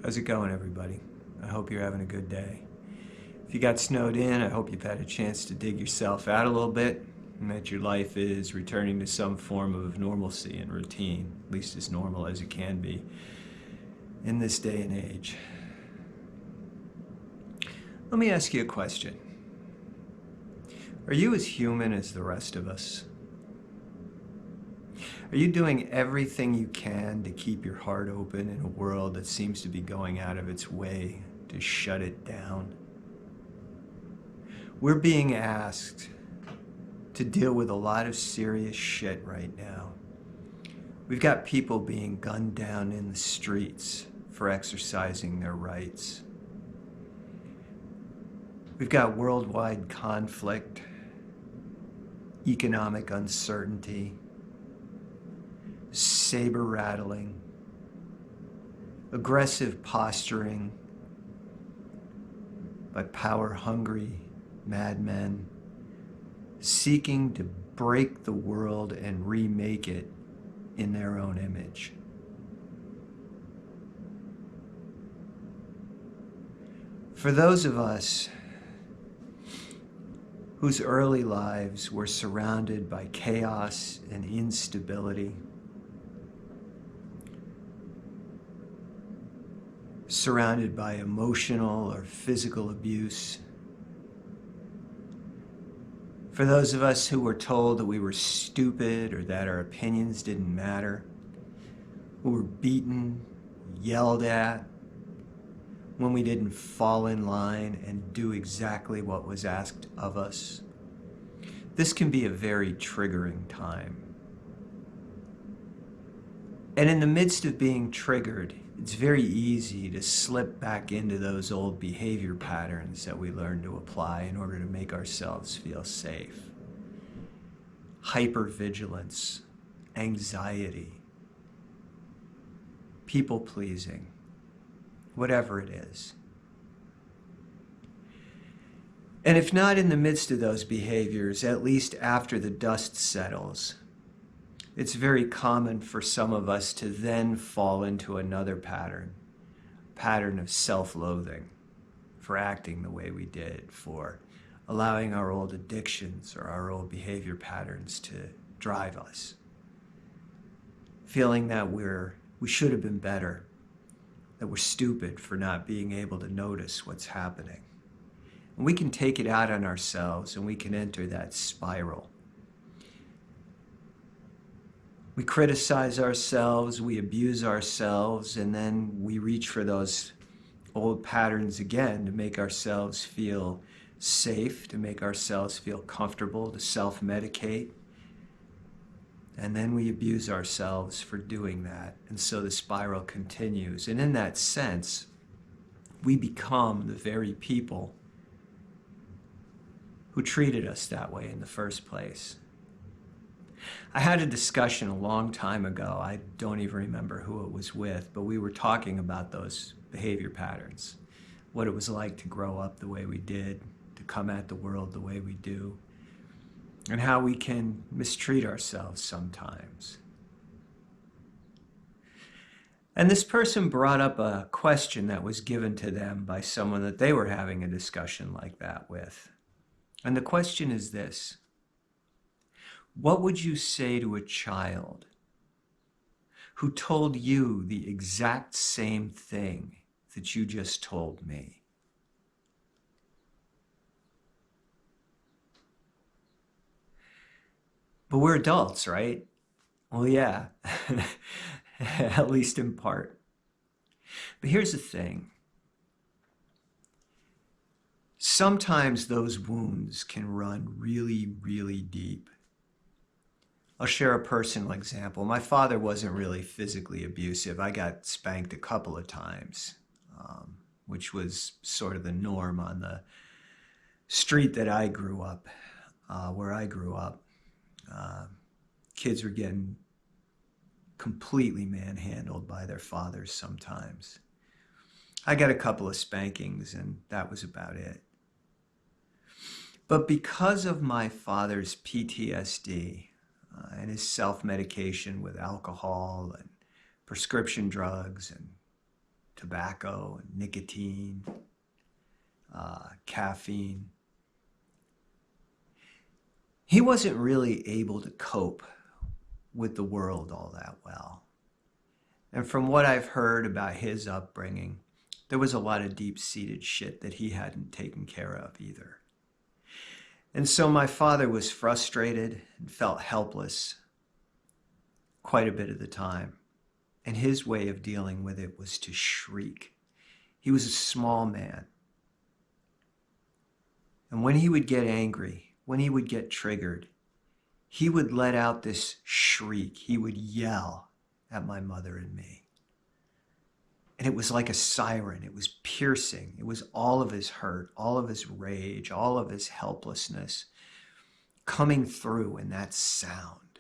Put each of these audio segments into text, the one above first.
How's it going, everybody? I hope you're having a good day. If you got snowed in, I hope you've had a chance to dig yourself out a little bit and that your life is returning to some form of normalcy and routine, at least as normal as it can be in this day and age. Let me ask you a question. Are you as human as the rest of us? Are you doing everything you can to keep your heart open in a world that seems to be going out of its way to shut it down? We're being asked to deal with a lot of serious shit right now. We've got people being gunned down in the streets for exercising their rights. We've got worldwide conflict, economic uncertainty, saber rattling, aggressive posturing by power-hungry madmen seeking to break the world and remake it in their own image. For those of us whose early lives were surrounded by chaos and instability, surrounded by emotional or physical abuse, for those of us who were told that we were stupid or that our opinions didn't matter, who were beaten, yelled at, when we didn't fall in line and do exactly what was asked of us, this can be a very triggering time. And in the midst of being triggered, it's very easy to slip back into those old behavior patterns that we learned to apply in order to make ourselves feel safe. Hypervigilance, anxiety, people-pleasing, whatever it is. And if not in the midst of those behaviors, at least after the dust settles, it's very common for some of us to then fall into another pattern of self-loathing for acting the way we did, for allowing our old addictions or our old behavior patterns to drive us. Feeling that we should have been better, that we're stupid for not being able to notice what's happening. And we can take it out on ourselves and we can enter that spiral. We criticize ourselves, we abuse ourselves, and then we reach for those old patterns again to make ourselves feel safe, to make ourselves feel comfortable, to self-medicate. And then we abuse ourselves for doing that. And so the spiral continues. And in that sense, we become the very people who treated us that way in the first place. I had a discussion a long time ago, I don't even remember who it was with, but we were talking about those behavior patterns, what it was like to grow up the way we did, to come at the world the way we do, and how we can mistreat ourselves sometimes. And this person brought up a question that was given to them by someone that they were having a discussion like that with. And the question is this: what would you say to a child who told you the exact same thing that you just told me? But we're adults, right? Well, yeah, at least in part. But here's the thing. Sometimes those wounds can run really, really deep. I'll share a personal example. My father wasn't really physically abusive. I got spanked a couple of times, which was sort of the norm on the street that I grew up, where I grew up. Kids were getting completely manhandled by their fathers sometimes. I got a couple of spankings and that was about it. But because of my father's PTSD, and his self-medication with alcohol and prescription drugs and tobacco, nicotine, caffeine. He wasn't really able to cope with the world all that well. And from what I've heard about his upbringing, there was a lot of deep-seated shit that he hadn't taken care of either. And so my father was frustrated and felt helpless quite a bit of the time. And his way of dealing with it was to shriek. He was a small man. And when he would get angry, when he would get triggered, he would let out this shriek. He would yell at my mother and me. And it was like a siren. It was piercing. It was all of his hurt, all of his rage, all of his helplessness coming through in that sound.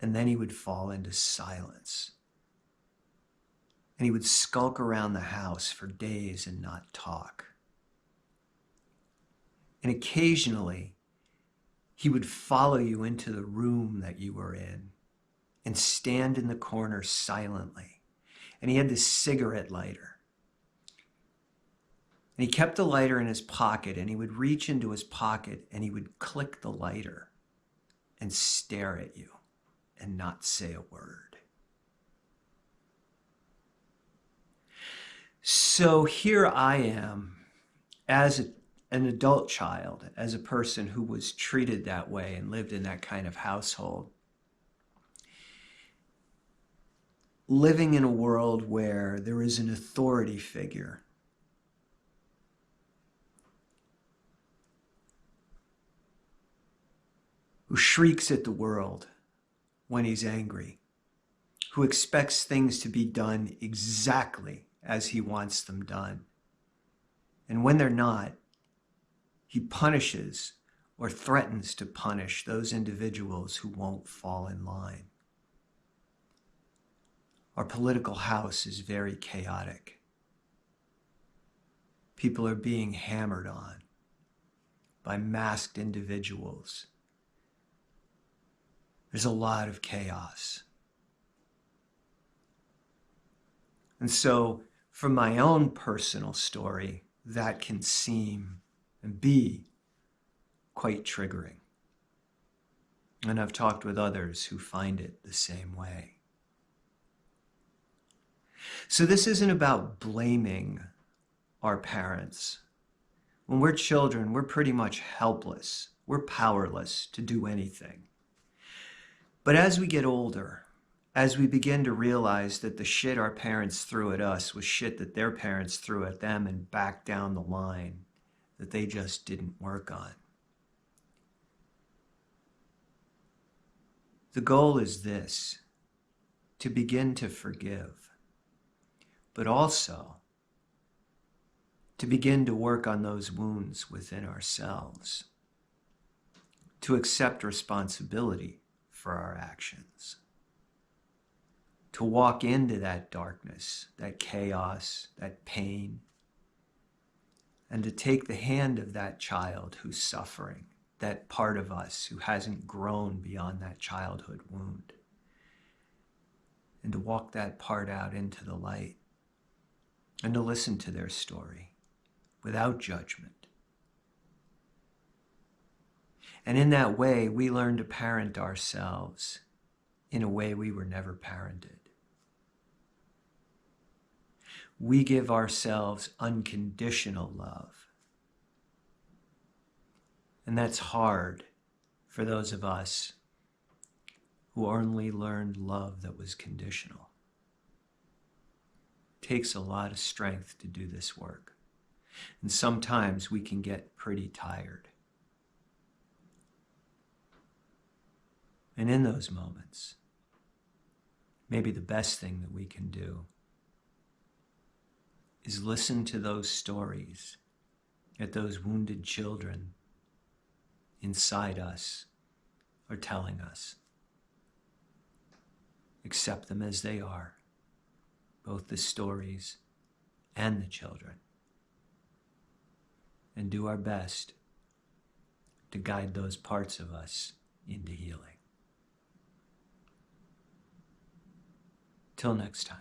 And then he would fall into silence. And he would skulk around the house for days and not talk. And occasionally, he would follow you into the room that you were in and stand in the corner silently. And he had this cigarette lighter. And he kept the lighter in his pocket, and he would reach into his pocket and he would click the lighter and stare at you and not say a word. So here I am as an adult child, as a person who was treated that way and lived in that kind of household, living in a world where there is an authority figure who shrieks at the world when he's angry, who expects things to be done exactly as he wants them done. And when they're not, he punishes or threatens to punish those individuals who won't fall in line. Our political house is very chaotic. People are being hammered on by masked individuals. There's a lot of chaos. And so, from my own personal story, that can seem and be quite triggering. And I've talked with others who find it the same way. So this isn't about blaming our parents. When we're children, we're pretty much helpless. We're powerless to do anything. But as we get older, as we begin to realize that the shit our parents threw at us was shit that their parents threw at them and back down the line that they just didn't work on. The goal is this, to begin to forgive, but also to begin to work on those wounds within ourselves, to accept responsibility for our actions, to walk into that darkness, that chaos, that pain, and to take the hand of that child who's suffering, that part of us who hasn't grown beyond that childhood wound, and to walk that part out into the light, and to listen to their story without judgment. And in that way, we learn to parent ourselves in a way we were never parented. We give ourselves unconditional love. And that's hard for those of us who only learned love that was conditional. It takes a lot of strength to do this work. And sometimes we can get pretty tired. And in those moments, maybe the best thing that we can do is listen to those stories that those wounded children inside us are telling us. Accept them as they are, both the stories and the children, and do our best to guide those parts of us into healing. Till next time.